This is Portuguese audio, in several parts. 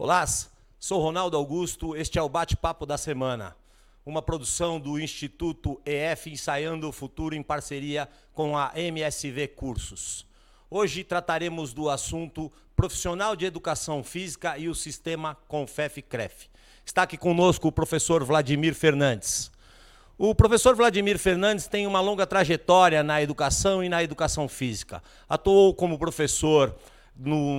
Olá, sou Ronaldo Augusto, este é o Bate-Papo da Semana, uma produção do Instituto EF Ensaiando o Futuro em parceria com a MSV Cursos. Hoje trataremos do assunto Profissional de Educação Física e o Sistema CONFEF-CREF. Está aqui conosco o professor Vladimir Fernandes. O professor Vladimir Fernandes tem uma longa trajetória na educação e na educação física. Atuou como professor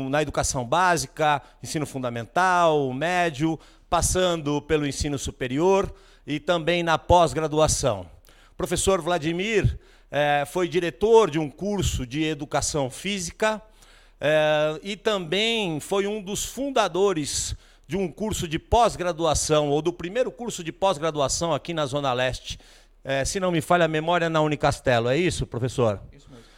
na educação básica, ensino fundamental, médio, passando pelo ensino superior e também na pós-graduação. O professor Vladimir foi diretor de um curso de educação física e também foi um dos fundadores de um curso de pós-graduação, ou do primeiro curso de pós-graduação aqui na Zona Leste, se não me falha a memória, na Unicastelo. É isso, professor? Isso mesmo.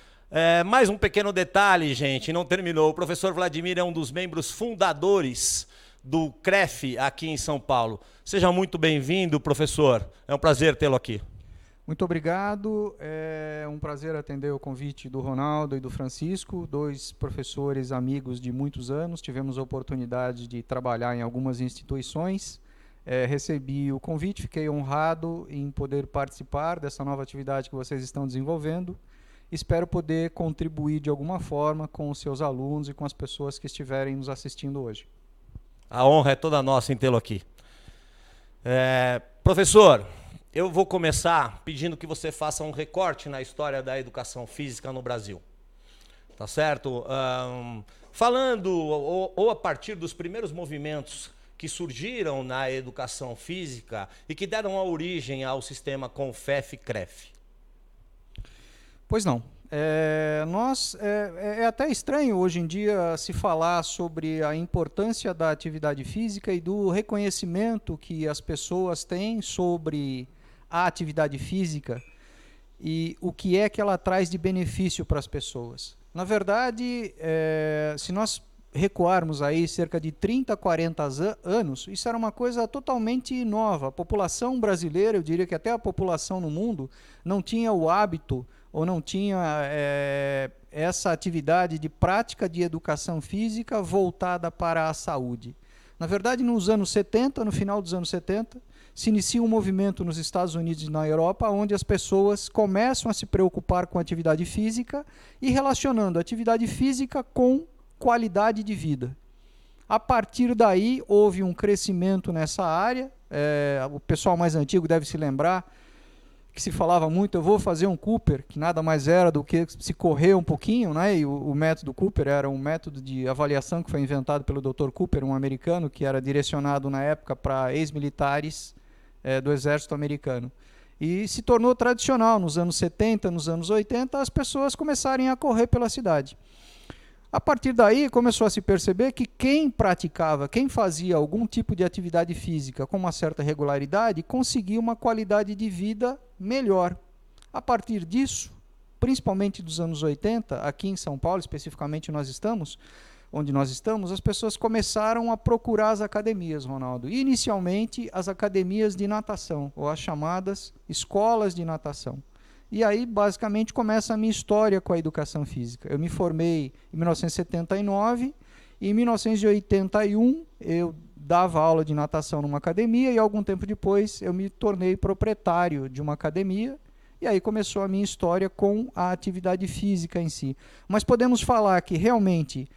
Mais um pequeno detalhe, gente, não terminou. O professor Vladimir é um dos membros fundadores do CREF aqui em São Paulo. Seja muito bem-vindo, professor. É um prazer tê-lo aqui. Muito obrigado. É um prazer atender o convite do Ronaldo e do Francisco, dois professores amigos de muitos anos. Tivemos a oportunidade de trabalhar em algumas instituições. Recebi o convite, fiquei honrado em poder participar dessa nova atividade que vocês estão desenvolvendo. Espero poder contribuir de alguma forma com os seus alunos e com as pessoas que estiverem nos assistindo hoje. A honra é toda nossa em tê-lo aqui. Professor, eu vou começar pedindo que você faça um recorte na história da educação física no Brasil. Tá certo? Falando ou a partir dos primeiros movimentos que surgiram na educação física e que deram a origem ao sistema CONFEF-CREF. Pois não. É até estranho hoje em dia se falar sobre a importância da atividade física e do reconhecimento que as pessoas têm sobre a atividade física e o que é que ela traz de benefício para as pessoas. Na verdade, se nós recuarmos aí cerca de 30, 40 anos, isso era uma coisa totalmente nova. A população brasileira, eu diria que até a população no mundo, não tinha o hábito ou não tinha essa atividade de prática de educação física voltada para a saúde. Na verdade, nos anos 70, no final dos anos 70, se inicia um movimento nos Estados Unidos e na Europa, onde as pessoas começam a se preocupar com atividade física e relacionando a atividade física com qualidade de vida. A partir daí, houve um crescimento nessa área. O pessoal mais antigo deve se lembrar que se falava muito, eu vou fazer um Cooper, que nada mais era do que se correr um pouquinho, né? E o método Cooper era um método de avaliação que foi inventado pelo Dr. Cooper, um americano, que era direcionado na época para ex-militares do exército americano. E se tornou tradicional nos anos 70, nos anos 80, as pessoas começarem a correr pela cidade. A partir daí, começou a se perceber que quem praticava, quem fazia algum tipo de atividade física com uma certa regularidade, conseguia uma qualidade de vida melhor. A partir disso, principalmente dos anos 80, aqui em São Paulo, especificamente onde nós estamos, as pessoas começaram a procurar as academias, Ronaldo. Inicialmente, as academias de natação, ou as chamadas escolas de natação. E aí, basicamente, começa a minha história com a educação física. Eu me formei em 1979, e em 1981 eu dava aula de natação numa academia e algum tempo depois eu me tornei proprietário de uma academia e aí começou a minha história com a atividade física em si. Mas podemos falar que realmente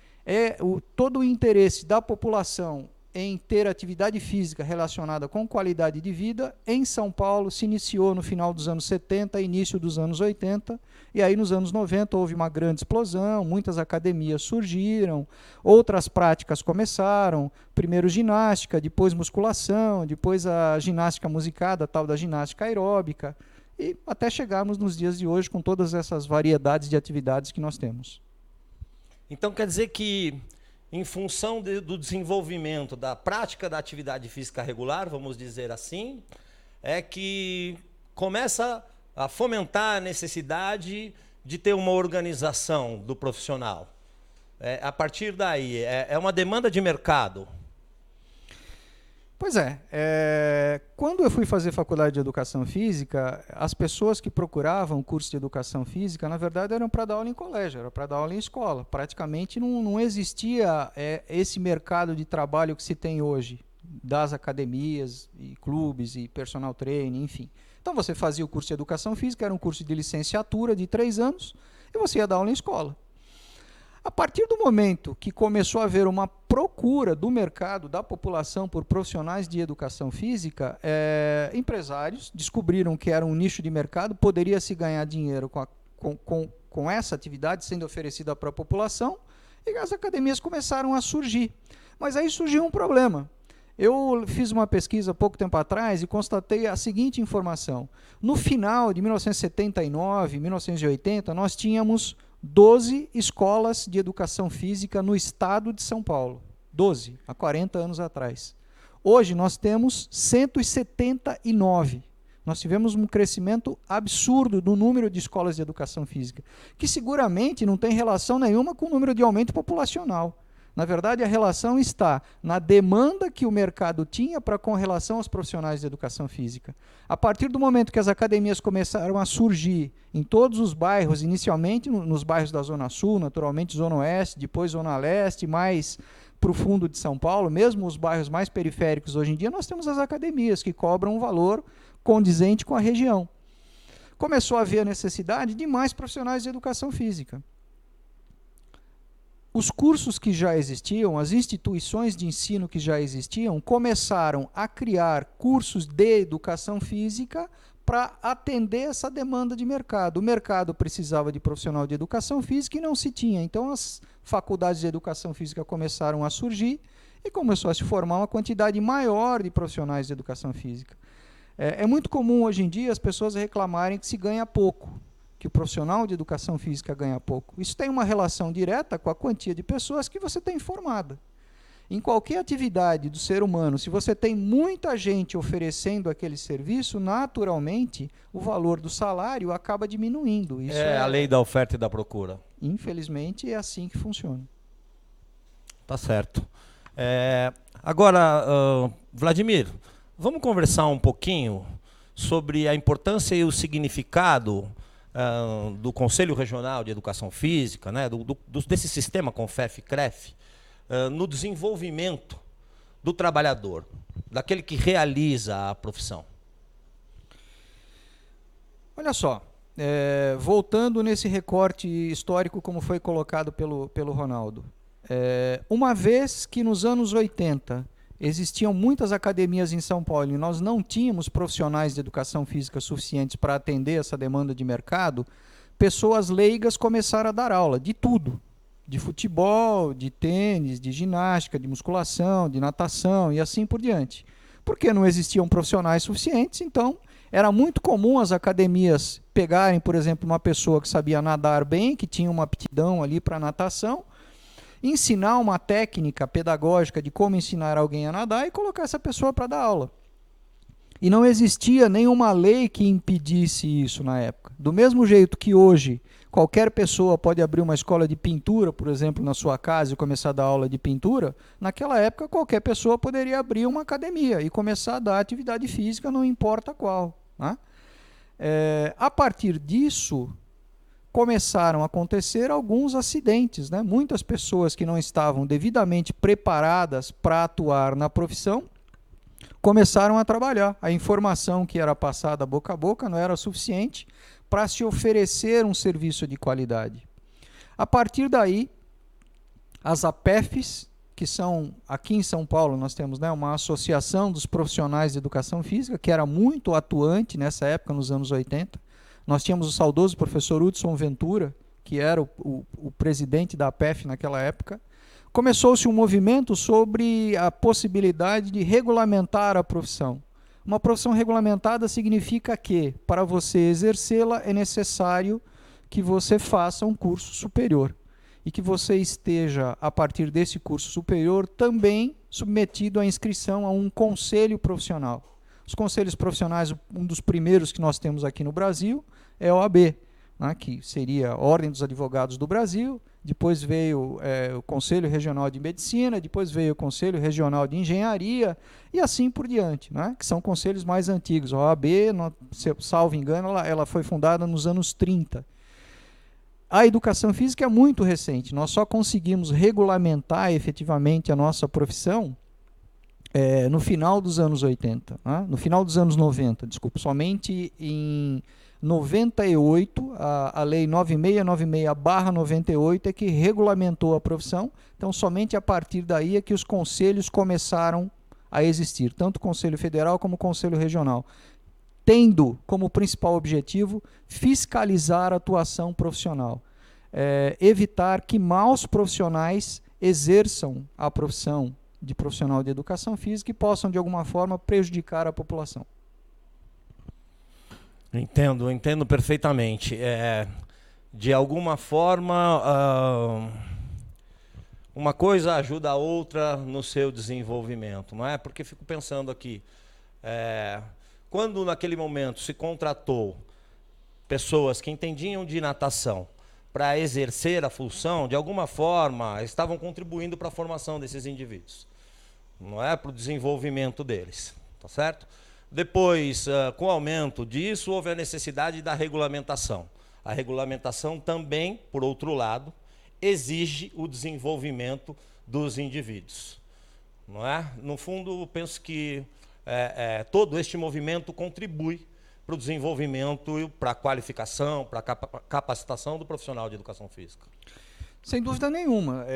todo o interesse da população em ter atividade física relacionada com qualidade de vida, em São Paulo se iniciou no final dos anos 70, início dos anos 80, e aí nos anos 90 houve uma grande explosão, muitas academias surgiram, outras práticas começaram, primeiro ginástica, depois musculação, depois a ginástica musicada, a tal da ginástica aeróbica, e até chegarmos nos dias de hoje com todas essas variedades de atividades que nós temos. Então quer dizer que em função do desenvolvimento da prática da atividade física regular, vamos dizer assim, é que começa a fomentar a necessidade de ter uma organização do profissional. A partir daí, é uma demanda de mercado. Pois é, quando eu fui fazer faculdade de Educação Física, as pessoas que procuravam o curso de Educação Física, na verdade, eram para dar aula em colégio, era para dar aula em escola. Praticamente não existia esse mercado de trabalho que se tem hoje, das academias, e clubes, e personal training, enfim. Então você fazia o curso de Educação Física, era um curso de licenciatura de 3 anos, e você ia dar aula em escola. A partir do momento que começou a haver uma procura do mercado, da população, por profissionais de educação física, empresários descobriram que era um nicho de mercado, poderia se ganhar dinheiro com essa atividade sendo oferecida para a população, e as academias começaram a surgir. Mas aí surgiu um problema. Eu fiz uma pesquisa há pouco tempo atrás e constatei a seguinte informação. No final de 1979, 1980, nós tínhamos 12 escolas de educação física no estado de São Paulo. 12, há 40 anos atrás. Hoje nós temos 179. Nós tivemos um crescimento absurdo do número de escolas de educação física, que seguramente não tem relação nenhuma com o número de aumento populacional. Na verdade, a relação está na demanda que o mercado tinha com relação aos profissionais de educação física. A partir do momento que as academias começaram a surgir em todos os bairros, inicialmente nos bairros da Zona Sul, naturalmente Zona Oeste, depois Zona Leste, mais para o fundo de São Paulo, mesmo os bairros mais periféricos hoje em dia, nós temos as academias que cobram um valor condizente com a região. Começou a haver a necessidade de mais profissionais de educação física. Os cursos que já existiam, as instituições de ensino que já existiam, começaram a criar cursos de educação física para atender essa demanda de mercado. O mercado precisava de profissional de educação física e não se tinha. Então, as faculdades de educação física começaram a surgir e começou a se formar uma quantidade maior de profissionais de educação física. É muito comum hoje em dia as pessoas reclamarem que se ganha pouco, que o profissional de educação física ganha pouco. Isso tem uma relação direta com a quantia de pessoas que você tem formada. Em qualquer atividade do ser humano, se você tem muita gente oferecendo aquele serviço, naturalmente o valor do salário acaba diminuindo. Isso é a lei da oferta e da procura. Infelizmente, é assim que funciona. Tá certo. Agora, Vladimir, vamos conversar um pouquinho sobre a importância e o significado do Conselho Regional de Educação Física, né, desse sistema CONFEF-CREF, no desenvolvimento do trabalhador, daquele que realiza a profissão. Olha só, voltando nesse recorte histórico como foi colocado pelo Ronaldo, uma vez que nos anos 80 existiam muitas academias em São Paulo e nós não tínhamos profissionais de educação física suficientes para atender essa demanda de mercado, pessoas leigas começaram a dar aula de tudo, de futebol, de tênis, de ginástica, de musculação, de natação e assim por diante. Porque não existiam profissionais suficientes, então era muito comum as academias pegarem, por exemplo, uma pessoa que sabia nadar bem, que tinha uma aptidão ali para natação, ensinar uma técnica pedagógica de como ensinar alguém a nadar e colocar essa pessoa para dar aula. E não existia nenhuma lei que impedisse isso na época. Do mesmo jeito que hoje, qualquer pessoa pode abrir uma escola de pintura, por exemplo, na sua casa e começar a dar aula de pintura, naquela época qualquer pessoa poderia abrir uma academia e começar a dar atividade física, não importa qual, né? A partir disso, começaram a acontecer alguns acidentes, né? Muitas pessoas que não estavam devidamente preparadas para atuar na profissão começaram a trabalhar. A informação que era passada boca a boca não era suficiente para se oferecer um serviço de qualidade. A partir daí, as APEFs, que são, aqui em São Paulo, nós temos, né, uma associação dos profissionais de educação física, que era muito atuante nessa época, nos anos 80, nós tínhamos o saudoso professor Hudson Ventura, que era o presidente da APEF naquela época. Começou-se um movimento sobre a possibilidade de regulamentar a profissão. Uma profissão regulamentada significa que, para você exercê-la, é necessário que você faça um curso superior. E que você esteja, a partir desse curso superior, também submetido à inscrição a um conselho profissional. Os conselhos profissionais, um dos primeiros que nós temos aqui no Brasil, é a OAB, né, que seria a Ordem dos Advogados do Brasil, depois veio o Conselho Regional de Medicina, depois veio o Conselho Regional de Engenharia, e assim por diante, né, que são conselhos mais antigos. A OAB, salvo engano, ela foi fundada nos anos 30. A educação física é muito recente, nós só conseguimos regulamentar efetivamente a nossa profissão no final dos anos 80, né? No final dos anos 90, desculpa, somente em 98, a Lei 9696/98 é que regulamentou a profissão, então somente a partir daí é que os conselhos começaram a existir, tanto o Conselho Federal como o Conselho Regional, tendo como principal objetivo fiscalizar a atuação profissional, evitar que maus profissionais exerçam a profissão de profissional de educação física e possam, de alguma forma, prejudicar a população. Entendo perfeitamente. De alguma forma, uma coisa ajuda a outra no seu desenvolvimento, não é? Porque fico pensando aqui, quando naquele momento se contratou pessoas que entendiam de natação para exercer a função, de alguma forma estavam contribuindo para a formação desses indivíduos, não é? Para o desenvolvimento deles, tá certo? Depois, com o aumento disso, houve a necessidade da regulamentação. A regulamentação também, por outro lado, exige o desenvolvimento dos indivíduos, não é? No fundo, penso que todo este movimento contribui para o desenvolvimento, para a qualificação, para a capacitação do profissional de educação física. Sem dúvida nenhuma.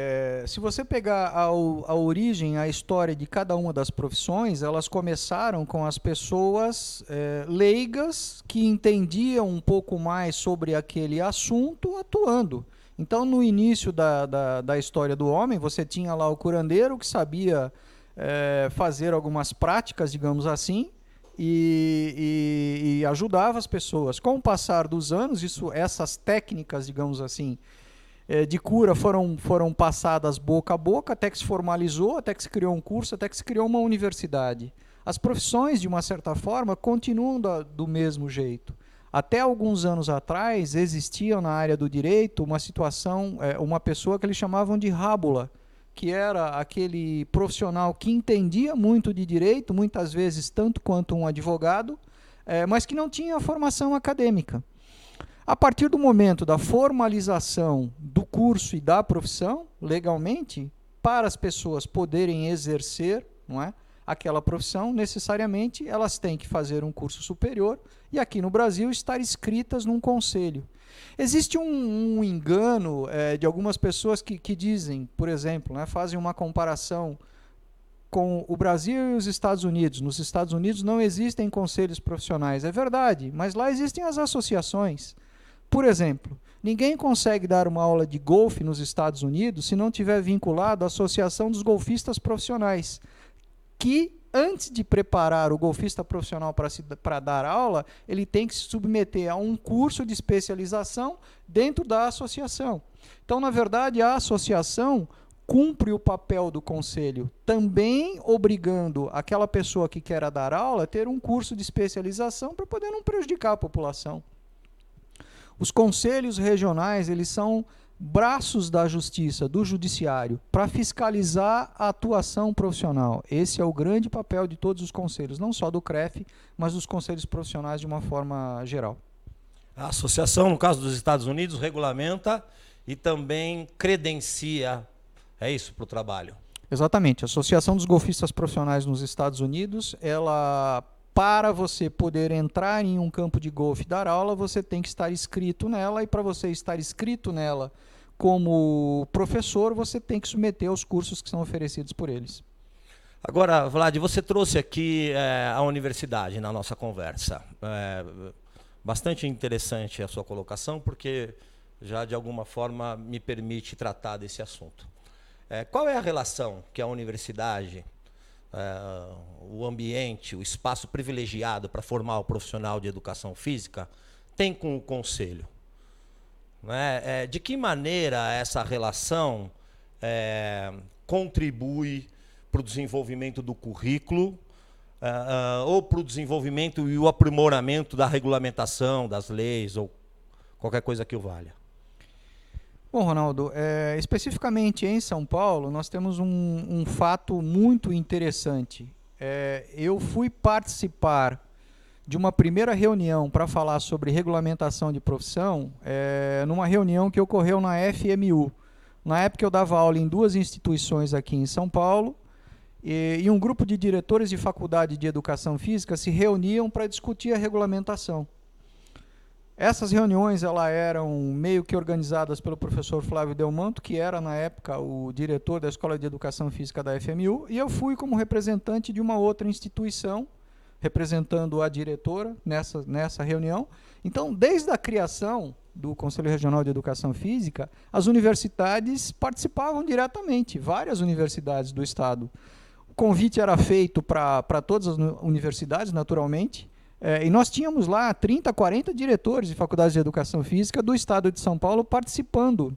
Se você pegar a origem, a história de cada uma das profissões, elas começaram com as pessoas leigas que entendiam um pouco mais sobre aquele assunto atuando. Então, no início da história do homem, você tinha lá o curandeiro que sabia fazer algumas práticas, digamos assim, e ajudava as pessoas. Com o passar dos anos, essas técnicas, digamos assim, de cura foram passadas boca a boca, até que se formalizou, até que se criou um curso, até que se criou uma universidade. As profissões, de uma certa forma, continuam do mesmo jeito. Até alguns anos atrás, existia na área do direito uma situação, uma pessoa que eles chamavam de rábula, que era aquele profissional que entendia muito de direito, muitas vezes tanto quanto um advogado, mas que não tinha formação acadêmica. A partir do momento da formalização do curso e da profissão, legalmente, para as pessoas poderem exercer, não é, aquela profissão, necessariamente elas têm que fazer um curso superior e aqui no Brasil estar inscritas num conselho. Existe um engano de algumas pessoas que dizem, por exemplo, né, fazem uma comparação com o Brasil e os Estados Unidos. Nos Estados Unidos não existem conselhos profissionais. É verdade, mas lá existem as associações. Por exemplo, ninguém consegue dar uma aula de golfe nos Estados Unidos se não tiver vinculado à Associação dos Golfistas Profissionais, que antes de preparar o golfista profissional para dar aula, ele tem que se submeter a um curso de especialização dentro da associação. Então, na verdade, a associação cumpre o papel do conselho, também obrigando aquela pessoa que quer dar aula a ter um curso de especialização para poder não prejudicar a população. Os conselhos regionais, eles são braços da justiça, do judiciário, para fiscalizar a atuação profissional. Esse é o grande papel de todos os conselhos, não só do CREF, mas dos conselhos profissionais de uma forma geral. A associação, no caso dos Estados Unidos, regulamenta e também credencia, é isso, para o trabalho? Exatamente. A Associação dos Golfistas Profissionais nos Estados Unidos, ela, para você poder entrar em um campo de golfe e dar aula, você tem que estar inscrito nela, e para você estar inscrito nela como professor, você tem que submeter aos cursos que são oferecidos por eles. Agora, Vlad, você trouxe aqui a universidade na nossa conversa. Bastante interessante a sua colocação, porque já de alguma forma me permite tratar desse assunto. Qual é a relação que a universidade, o ambiente, o espaço privilegiado para formar o profissional de educação física tem com o conselho? De que maneira essa relação contribui para o desenvolvimento do currículo ou para o desenvolvimento e o aprimoramento da regulamentação, das leis, ou qualquer coisa que o valha. Bom, Ronaldo, especificamente em São Paulo, nós temos um fato muito interessante. Eu fui participar de uma primeira reunião para falar sobre regulamentação de profissão, numa reunião que ocorreu na FMU. Na época eu dava aula em 2 instituições aqui em São Paulo, e um grupo de diretores de faculdade de educação física se reuniam para discutir a regulamentação. Essas reuniões eram meio que organizadas pelo professor Flávio Delmanto, que era, na época, o diretor da Escola de Educação Física da FMU, e eu fui como representante de uma outra instituição, representando a diretora nessa reunião. Então, desde a criação do Conselho Regional de Educação Física, as universidades participavam diretamente, várias universidades do Estado. O convite era feito para todas as universidades, naturalmente, e nós tínhamos lá 30, 40 diretores de faculdades de educação física do estado de São Paulo participando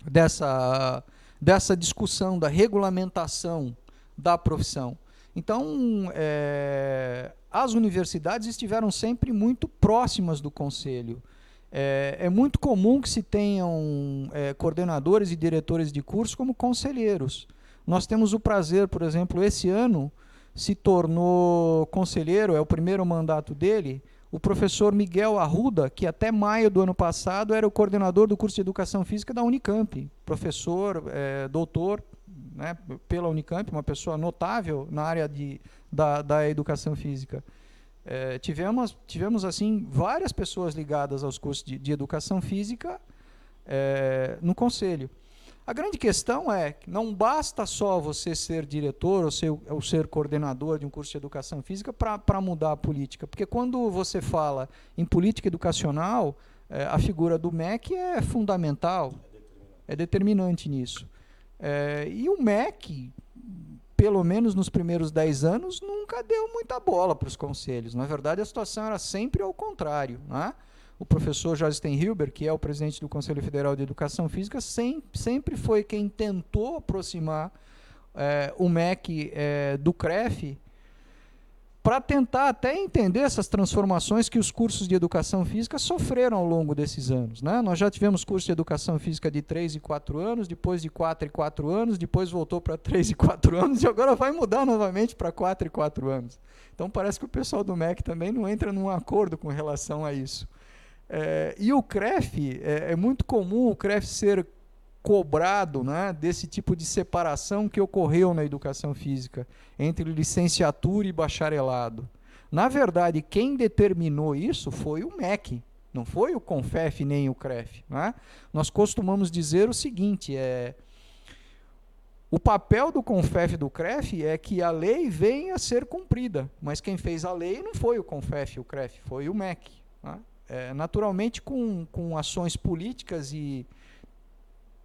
dessa discussão da regulamentação da profissão. Então, as universidades estiveram sempre muito próximas do conselho. É muito comum que se tenham coordenadores e diretores de curso como conselheiros. Nós temos o prazer, por exemplo, esse ano, se tornou conselheiro, é o primeiro mandato dele, o professor Miguel Arruda, que até maio do ano passado era o coordenador do curso de Educação Física da Unicamp, professor, doutor, né, pela Unicamp, uma pessoa notável na área da Educação Física. Tivemos assim, várias pessoas ligadas aos cursos de Educação Física no Conselho. A grande questão é que não basta só você ser diretor ou ser coordenador de um curso de educação física para mudar a política, porque quando você fala em política educacional, a figura do MEC é fundamental, é determinante nisso. E o MEC, pelo menos nos primeiros 10 anos, nunca deu muita bola para os conselhos. Na verdade, a situação era sempre ao contrário, né? O professor Jorge Stenhilber, que é o presidente do Conselho Federal de Educação Física, sempre foi quem tentou aproximar o MEC do CREF para tentar até entender essas transformações que os cursos de Educação Física sofreram ao longo desses anos, né? Nós já tivemos curso de Educação Física de 3 e 4 anos, depois de 4 e 4 anos, depois voltou para 3 e 4 anos, e agora vai mudar novamente para 4 e 4 anos. Então parece que o pessoal do MEC também não entra num acordo com relação a isso. E o CREF, é muito comum o CREF ser cobrado, né, desse tipo de separação que ocorreu na educação física entre licenciatura e bacharelado. Na verdade, quem determinou isso foi o MEC, não foi o CONFEF nem o CREF, né? Nós costumamos dizer o seguinte, o papel do CONFEF e do CREF é que a lei venha a ser cumprida, mas quem fez a lei não foi o CONFEF e o CREF, foi o MEC, né? Naturalmente, com ações políticas e,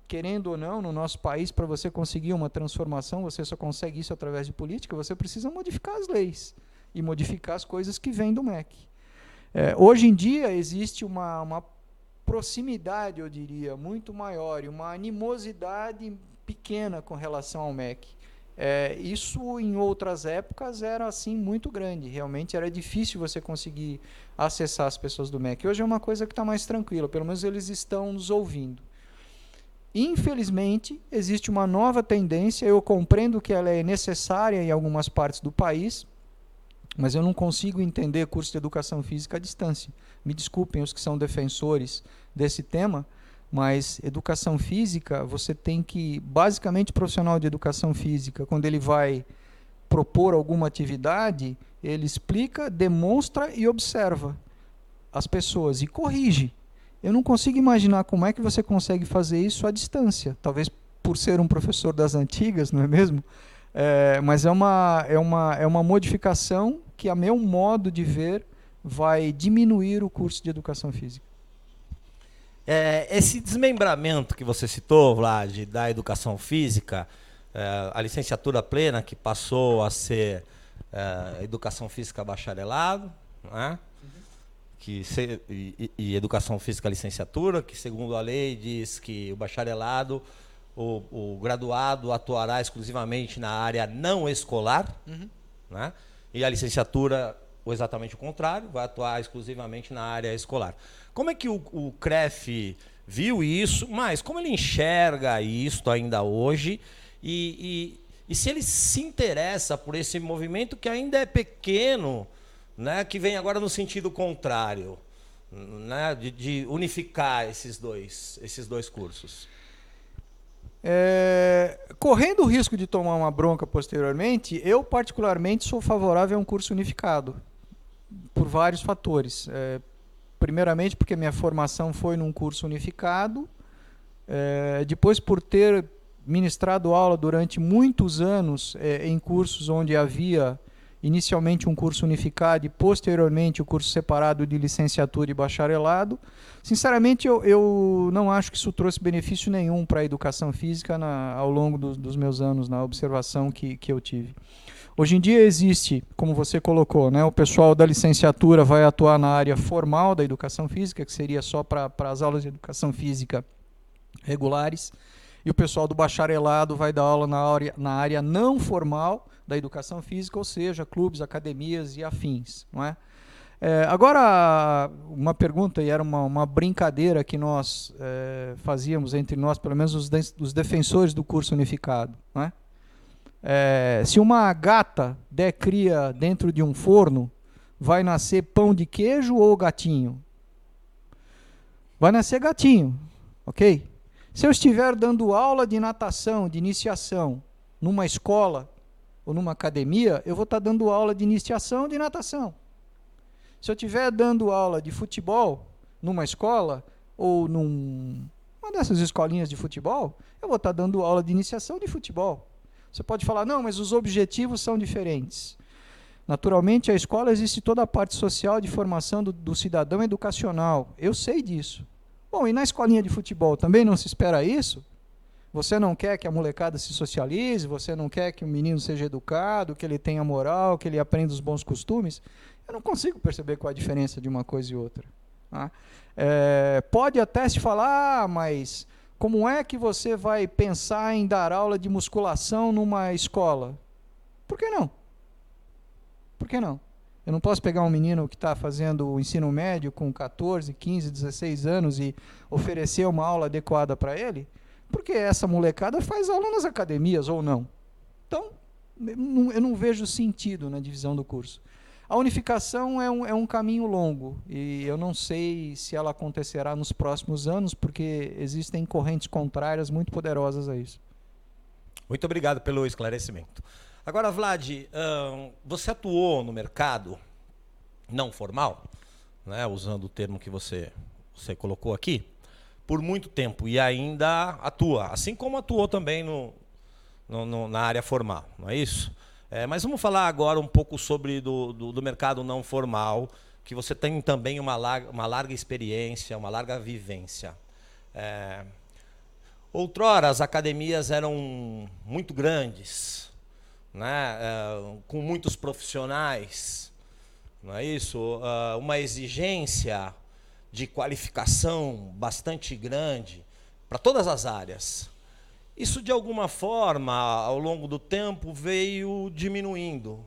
querendo ou não, no nosso país, para você conseguir uma transformação, você só consegue isso através de política, você precisa modificar as leis e modificar as coisas que vêm do MEC. Hoje em dia, existe uma proximidade, eu diria, muito maior e uma animosidade pequena com relação ao MEC. Isso em outras épocas era assim muito grande, realmente era difícil você conseguir acessar as pessoas do MEC. Hoje é uma coisa que está mais tranquila, pelo menos eles estão nos ouvindo. Infelizmente, existe uma nova tendência, eu compreendo que ela é necessária em algumas partes do país, mas eu não consigo entender curso de educação física à distância. Me desculpem os que são defensores desse tema, mas educação física, você tem que, basicamente, o profissional de educação física, quando ele vai propor alguma atividade, ele explica, demonstra e observa as pessoas e corrige. Eu não consigo imaginar como é que você consegue fazer isso à distância, talvez por ser um professor das antigas, não é mesmo? Mas é uma modificação que, a meu modo de ver, vai diminuir o curso de educação física. Esse desmembramento que você citou, Vlad, da educação física, a licenciatura plena, que passou a ser educação física bacharelado, né? E educação física licenciatura, que segundo a lei diz que o bacharelado, o graduado atuará exclusivamente na área não escolar, né? E a licenciatura ou exatamente o contrário, vai atuar exclusivamente na área escolar. Como é que o CREF viu isso, mas como ele enxerga isso ainda hoje e se ele se interessa por esse movimento que ainda é pequeno, né, que vem agora no sentido contrário, né, de unificar esses dois cursos? Correndo o risco de tomar uma bronca posteriormente, eu particularmente sou favorável a um curso unificado, por vários fatores. Primeiramente porque minha formação foi num curso unificado, depois por ter ministrado aula durante muitos anos em cursos onde havia inicialmente um curso unificado e posteriormente o curso separado de licenciatura e bacharelado. Sinceramente, eu não acho que isso trouxe benefício nenhum para a educação física ao longo dos meus anos, na observação que eu tive. Hoje em dia existe, como você colocou, né, o pessoal da licenciatura vai atuar na área formal da educação física, que seria só para as aulas de educação física regulares, e o pessoal do bacharelado vai dar aula na área não formal da educação física, ou seja, clubes, academias e afins, não é? Agora, uma pergunta, e era uma brincadeira que nós fazíamos entre nós, pelo menos os defensores do curso unificado, não é? Se uma gata der cria dentro de um forno, vai nascer pão de queijo ou gatinho? Vai nascer gatinho, ok? Se eu estiver dando aula de natação, de iniciação, numa escola ou numa academia, eu vou estar dando aula de iniciação de natação. Se eu estiver dando aula de futebol numa escola ou numa dessas escolinhas de futebol, eu vou estar dando aula de iniciação de futebol. Você pode falar, não, mas os objetivos são diferentes. Naturalmente, a escola existe toda a parte social de formação do cidadão educacional. Eu sei disso. Bom, e na escolinha de futebol também não se espera isso? Você não quer que a molecada se socialize, você não quer que o menino seja educado, que ele tenha moral, que ele aprenda os bons costumes? Eu não consigo perceber qual a diferença de uma coisa e outra. Tá? Pode até se falar, mas como é que você vai pensar em dar aula de musculação numa escola? Por que não? Por que não? Eu não posso pegar um menino que está fazendo o ensino médio com 14, 15, 16 anos e oferecer uma aula adequada para ele? Porque essa molecada faz aula nas academias ou não. Então, eu não vejo sentido na divisão do curso. A unificação é um caminho longo e eu não sei se ela acontecerá nos próximos anos, porque existem correntes contrárias muito poderosas a isso. Muito obrigado pelo esclarecimento. Agora, Vlad, você atuou no mercado não formal, né, usando o termo que você colocou aqui, por muito tempo e ainda atua, assim como atuou também na área formal, não é isso? Mas vamos falar agora um pouco sobre do mercado não formal, que você tem também uma larga experiência, uma larga vivência. Outrora, as academias eram muito grandes, né, com muitos profissionais, não é isso? Uma exigência de qualificação bastante grande para todas as áreas. Isso, de alguma forma, ao longo do tempo, veio diminuindo,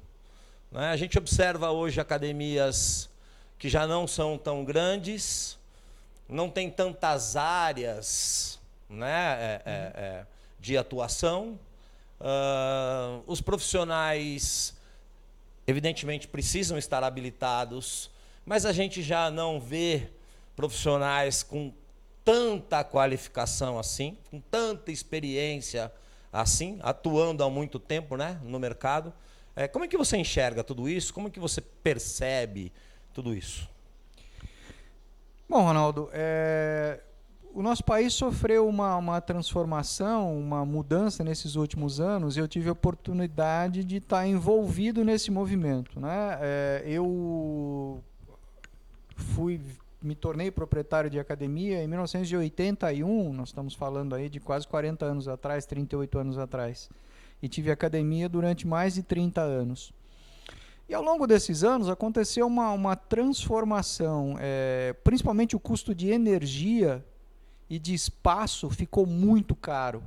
né? A gente observa hoje academias que já não são tão grandes, não tem tantas áreas, né, de atuação. Os profissionais, evidentemente, precisam estar habilitados, mas a gente já não vê profissionais com tanta qualificação assim, com tanta experiência assim, atuando há muito tempo, né, no mercado. Como é que você enxerga tudo isso? Como é que você percebe tudo isso? Bom, Ronaldo, o nosso país sofreu uma transformação, uma mudança nesses últimos anos, e eu tive a oportunidade de estar envolvido nesse movimento, né? Eu me tornei proprietário de academia em 1981, nós estamos falando aí de quase 40 anos atrás, 38 anos atrás, e tive academia durante mais de 30 anos. E ao longo desses anos aconteceu uma transformação, principalmente o custo de energia e de espaço ficou muito caro.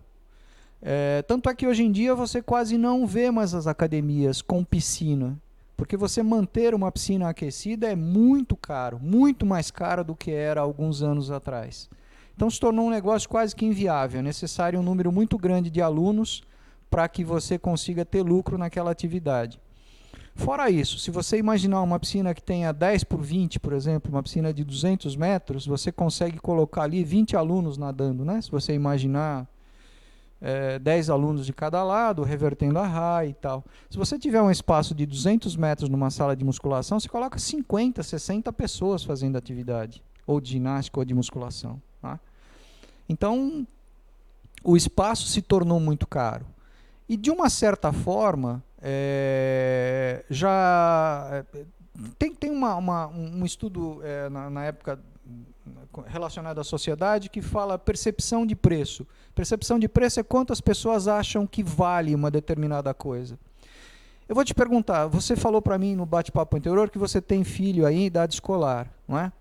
Tanto é que hoje em dia você quase não vê mais as academias com piscina, porque você manter uma piscina aquecida é muito caro, muito mais caro do que era há alguns anos atrás. Então se tornou um negócio quase que inviável, é necessário um número muito grande de alunos para que você consiga ter lucro naquela atividade. Fora isso, se você imaginar uma piscina que tenha 10 por 20, por exemplo, uma piscina de 200 metros, você consegue colocar ali 20 alunos nadando, né? Se você imaginar 10 alunos de cada lado, revertendo a raia e tal. Se você tiver um espaço de 200 metros numa sala de musculação, você coloca 50, 60 pessoas fazendo atividade, ou de ginástica ou de musculação. Tá? Então, o espaço se tornou muito caro. E de uma certa forma, tem um estudo na época relacionado à sociedade que fala percepção de preço. Percepção de preço é quantas pessoas acham que vale uma determinada coisa. Eu vou te perguntar, você falou para mim no bate-papo anterior que você tem filho aí em idade escolar, não é?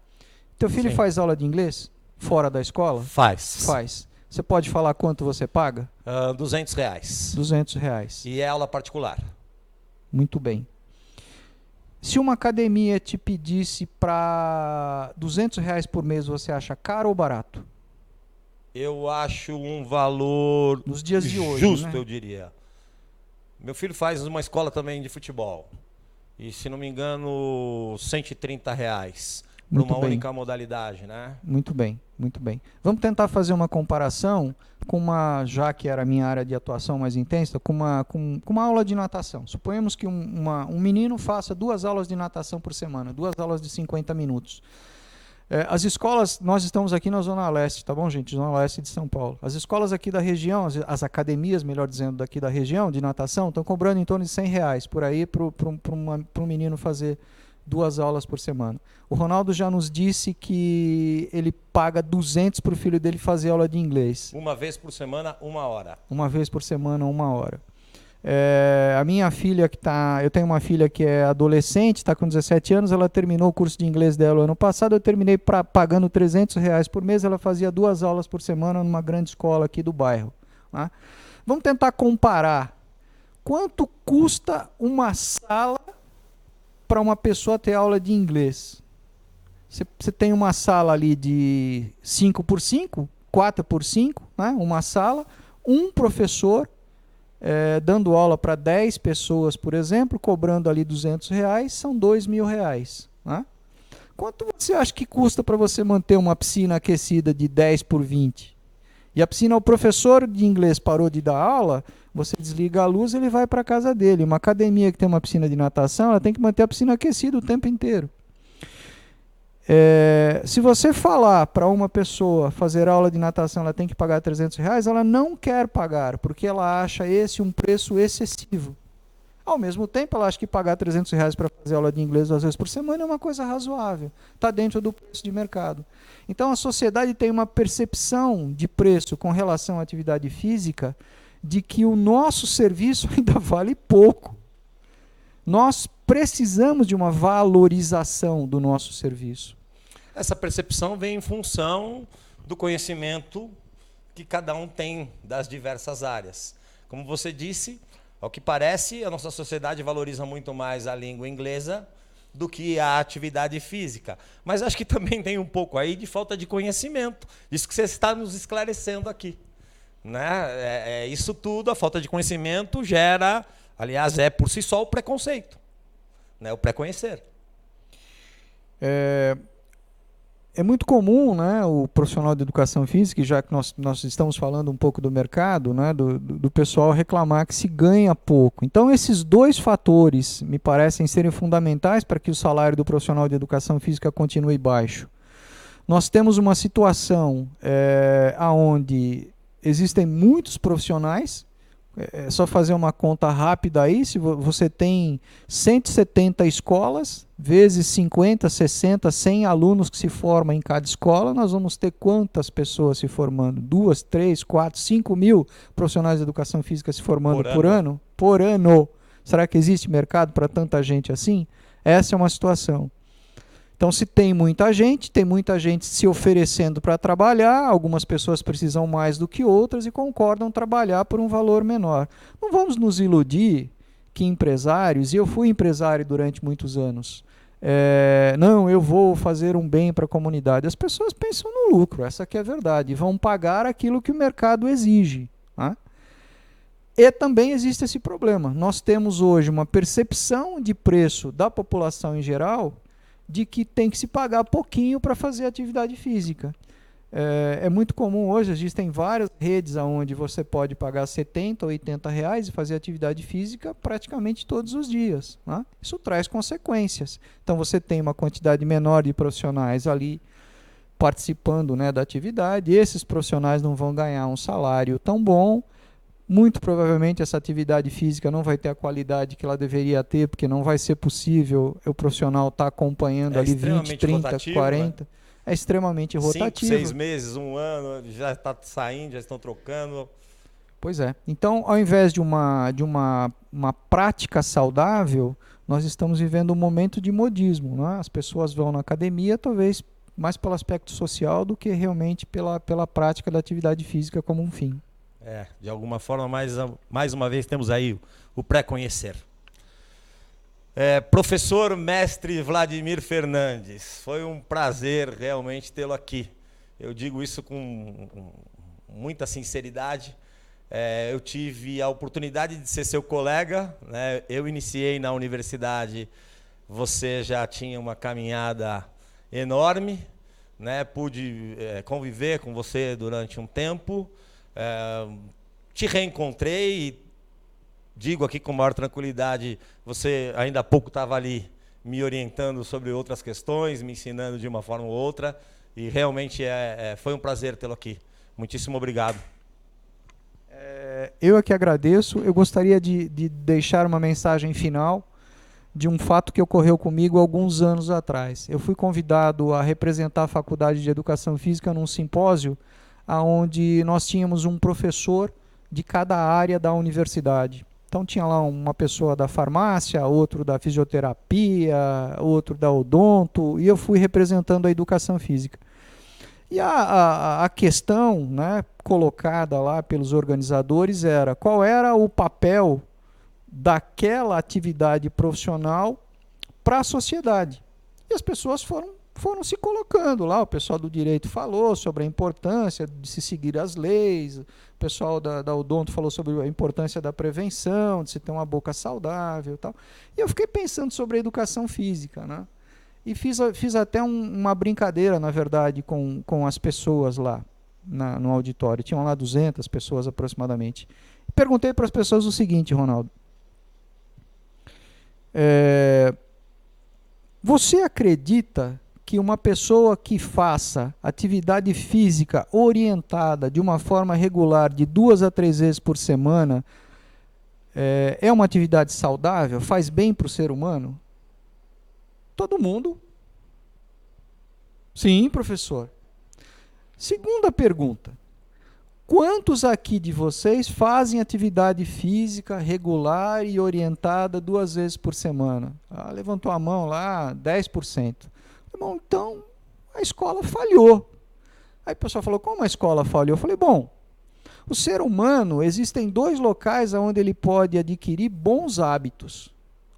Teu filho Sim. faz aula de inglês fora da escola? Faz. Faz. Você pode falar quanto você paga? R$200. R$200. E é aula particular. Muito bem. Se uma academia te pedisse para R$200 por mês, você acha caro ou barato? Eu acho um valor nos dias de hoje, justo, né? eu diria. Meu filho faz uma escola também de futebol. E, se não me engano, R$130 para uma única modalidade, né? Muito bem, muito bem. Vamos tentar fazer uma comparação com já que era a minha área de atuação mais intensa, com uma aula de natação. Suponhamos que um menino faça 2 aulas de natação por semana, 2 aulas de 50 minutos. As escolas, nós estamos aqui na Zona Leste, tá bom, gente? Zona Leste de São Paulo. As escolas aqui da região, as academias, melhor dizendo, daqui da região de natação, estão cobrando em torno de R$100 por aí para um menino fazer 2 aulas por semana. O Ronaldo já nos disse que ele paga 200 para o filho dele fazer aula de inglês. Uma vez por semana, 1 hora. Uma vez por semana, 1 hora. A minha filha eu tenho uma filha que é adolescente, está com 17 anos, ela terminou o curso de inglês dela ano passado, eu terminei pagando R$300 por mês, ela fazia 2 aulas por semana numa grande escola aqui do bairro. Tá? Vamos tentar comparar. Quanto custa uma sala para uma pessoa ter aula de inglês? Você tem uma sala ali de 5x5, 4x5, né? Uma sala, um professor dando aula para 10 pessoas, por exemplo, cobrando ali R$200, são R$2.000. Né? Quanto você acha que custa para você manter uma piscina aquecida de 10 por 20? E a piscina, o professor de inglês parou de dar aula, você desliga a luz e ele vai para a casa dele. Uma academia que tem uma piscina de natação, ela tem que manter a piscina aquecida o tempo inteiro. Se você falar para uma pessoa fazer aula de natação, ela tem que pagar R$300, ela não quer pagar, porque ela acha esse um preço excessivo. Ao mesmo tempo, ela acha que pagar R$300 para fazer aula de inglês 2 vezes por semana é uma coisa razoável, está dentro do preço de mercado. Então a sociedade tem uma percepção de preço com relação à atividade física de que o nosso serviço ainda vale pouco. Nós precisamos de uma valorização do nosso serviço. Essa percepção vem em função do conhecimento que cada um tem das diversas áreas. Como você disse, ao que parece, a nossa sociedade valoriza muito mais a língua inglesa do que a atividade física. Mas acho que também tem um pouco aí de falta de conhecimento. Isso que você está nos esclarecendo aqui. Né? Isso tudo, a falta de conhecimento gera, aliás, por si só o preconceito. Né? O preconhecer. É muito comum, né, o profissional de educação física, já que nós estamos falando um pouco do mercado, né, do pessoal reclamar que se ganha pouco. Então, esses 2 fatores me parecem serem fundamentais para que o salário do profissional de educação física continue baixo. Nós temos uma situação onde existem muitos profissionais. É só fazer uma conta rápida aí, se você tem 170 escolas, vezes 50, 60, 100 alunos que se formam em cada escola, nós vamos ter quantas pessoas se formando? 2, 3, 4, 5 mil profissionais de educação física se formando por ano? Por ano. Será que existe mercado para tanta gente assim? Essa é uma situação. Então, se tem muita gente se oferecendo para trabalhar, algumas pessoas precisam mais do que outras e concordam trabalhar por um valor menor. Não vamos nos iludir que empresários, e eu fui empresário durante muitos anos, não, eu vou fazer um bem para a comunidade. As pessoas pensam no lucro, essa que é a verdade, e vão pagar aquilo que o mercado exige. Tá? E também existe esse problema. Nós temos hoje uma percepção de preço da população em geral de que tem que se pagar pouquinho para fazer atividade física. É muito comum hoje, existem várias redes onde você pode pagar 70 ou 80 reais e fazer atividade física praticamente todos os dias. Né? Isso traz consequências. Então você tem uma quantidade menor de profissionais ali participando, né, da atividade, esses profissionais não vão ganhar um salário tão bom, muito provavelmente essa atividade física não vai ter a qualidade que ela deveria ter, porque não vai ser possível o profissional estar acompanhando ali 20, 30, rotativo, 40. Né? É extremamente rotativo. 5, 6 meses, um ano, já está saindo, já estão trocando. Pois é. Então, ao invés de uma prática saudável, nós estamos vivendo um momento de modismo. Né? As pessoas vão na academia, talvez mais pelo aspecto social do que realmente pela prática da atividade física como um fim. De alguma forma, mais uma vez, temos aí o pré-conhecer. Professor mestre Vladimir Fernandes, foi um prazer realmente tê-lo aqui. Eu digo isso com muita sinceridade. Eu tive a oportunidade de ser seu colega, né? Eu iniciei na universidade, você já tinha uma caminhada enorme, né? Pude conviver com você durante um tempo. Te reencontrei e digo aqui com maior tranquilidade, você ainda há pouco estava ali me orientando sobre outras questões, me ensinando de uma forma ou outra, e realmente foi um prazer tê-lo aqui. Muitíssimo obrigado. Eu aqui agradeço. Eu gostaria de deixar uma mensagem final de um fato que ocorreu comigo alguns anos atrás. Eu fui convidado a representar a Faculdade de Educação Física num simpósio onde nós tínhamos um professor de cada área da universidade. Então tinha lá uma pessoa da farmácia, outro da fisioterapia, outro da odonto, e eu fui representando a educação física. E a questão, né, colocada lá pelos organizadores era qual era o papel daquela atividade profissional para a sociedade. E as pessoas foram se colocando lá, o pessoal do direito falou sobre a importância de se seguir as leis, o pessoal da odonto falou sobre a importância da prevenção, de se ter uma boca saudável e tal. E eu fiquei pensando sobre a educação física, né? E fiz até uma brincadeira, na verdade, com as pessoas lá no auditório. Tinham lá 200 pessoas aproximadamente. Perguntei para as pessoas o seguinte, Ronaldo. Você acredita que uma pessoa que faça atividade física orientada de uma forma regular, de 2 a 3 vezes por semana, é uma atividade saudável? Faz bem para o ser humano? Todo mundo? Sim, professor. Segunda pergunta. Quantos aqui de vocês fazem atividade física regular e orientada 2 vezes por semana? Levantou a mão lá, 10%. Bom, então a escola falhou. Aí o pessoal falou, como a escola falhou? Eu falei, bom, o ser humano, existem 2 locais onde ele pode adquirir bons hábitos.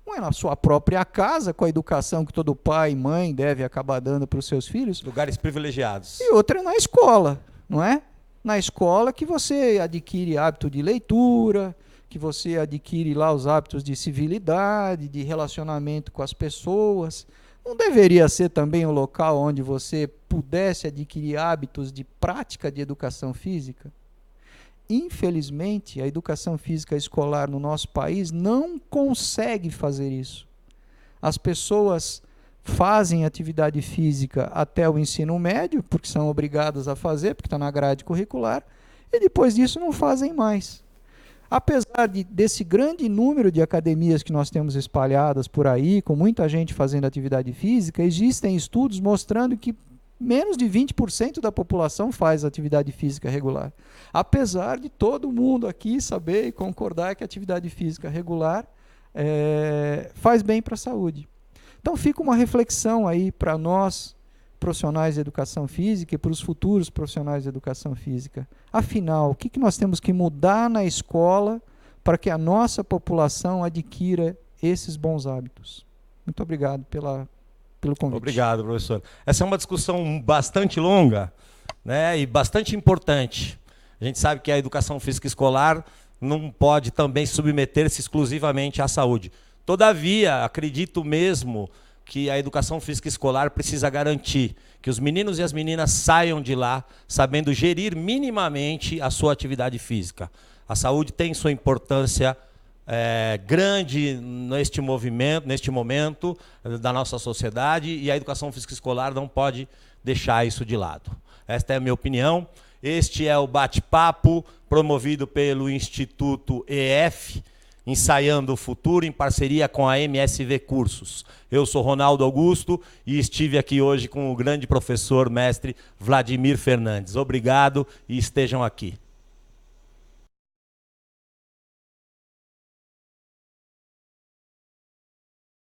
Um é na sua própria casa, com a educação que todo pai e mãe deve acabar dando para os seus filhos. Lugares privilegiados. E outro é na escola, não é? Na escola que você adquire hábito de leitura, que você adquire lá os hábitos de civilidade, de relacionamento com as pessoas. Não deveria ser também um local onde você pudesse adquirir hábitos de prática de educação física? Infelizmente, a educação física escolar no nosso país não consegue fazer isso. As pessoas fazem atividade física até o ensino médio, porque são obrigadas a fazer, porque está na grade curricular, e depois disso não fazem mais. Apesar desse grande número de academias que nós temos espalhadas por aí, com muita gente fazendo atividade física, existem estudos mostrando que menos de 20% da população faz atividade física regular. Apesar de todo mundo aqui saber e concordar que a atividade física regular faz bem para a saúde. Então fica uma reflexão aí para nós, profissionais de educação física, e para os futuros profissionais de educação física. Afinal, o que nós temos que mudar na escola para que a nossa população adquira esses bons hábitos. Muito obrigado pelo convite. Obrigado, professor. Essa é uma discussão bastante longa, né, e bastante importante. A gente sabe que a educação física escolar não pode também submeter-se exclusivamente à saúde. Todavia, acredito mesmo que a educação física escolar precisa garantir que os meninos e as meninas saiam de lá sabendo gerir minimamente a sua atividade física. A saúde tem sua importância grande neste momento da nossa sociedade, e a educação física escolar não pode deixar isso de lado. Esta é a minha opinião. Este é o bate-papo promovido pelo Instituto EF, Ensaiando o Futuro, em parceria com a MSV Cursos. Eu sou Ronaldo Augusto e estive aqui hoje com o grande professor, mestre Vladimir Fernandes. Obrigado e estejam aqui.